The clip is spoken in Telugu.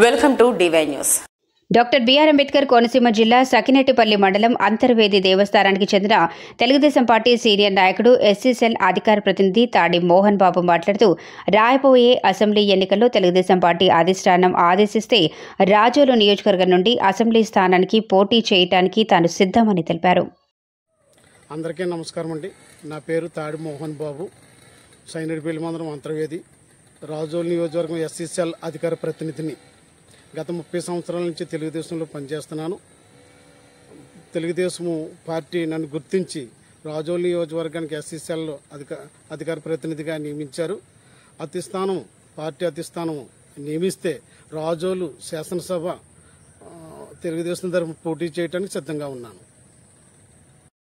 Welcome to DY news. Doctor BR Ambedkar Konaseema జిల్లా సకినేటిపల్లి మండలం అంతర్వేది దేవస్థానానికి చెందిన తెలుగుదేశం పార్టీ సీనియర్ నాయకుడు ఎస్సీసెల్ అధికార ప్రతినిధి తాడి మోహన్ బాబు మాట్లాడుతూ రాయబోయే అసెంబ్లీ ఎన్నికల్లో తెలుగుదేశం పార్టీ అధిష్టానం ఆదేశిస్తే రాజోలు నియోజకవర్గం నుండి అసెంబ్లీ స్థానానికి పోటీ చేయడానికి తాను సిద్ధమని తెలిపారు. అందరికీ నమస్కారం అండి. నా పేరు తాడి మోహన్ బాబు, సకినేటిపల్లి మండలం అంతర్వేది రాజోలు నియోజకవర్గం ఎస్సీసెల్ అధికార ప్రతినిధిని. గత 30 సంవత్సరాల నుంచి తెలుగుదేశంలో పనిచేస్తున్నాను. తెలుగుదేశం పార్టీ నన్ను గుర్తించి రాజోలు నియోజకవర్గానికి ఎస్సీసెల్ అధికార ప్రతినిధిగా నియమించారు. పార్టీ అధిష్టానం నియమిస్తే రాజోలు శాసనసభ తెలుగుదేశం తరఫున పోటీ చేయడానికి సిద్ధంగా ఉన్నాను.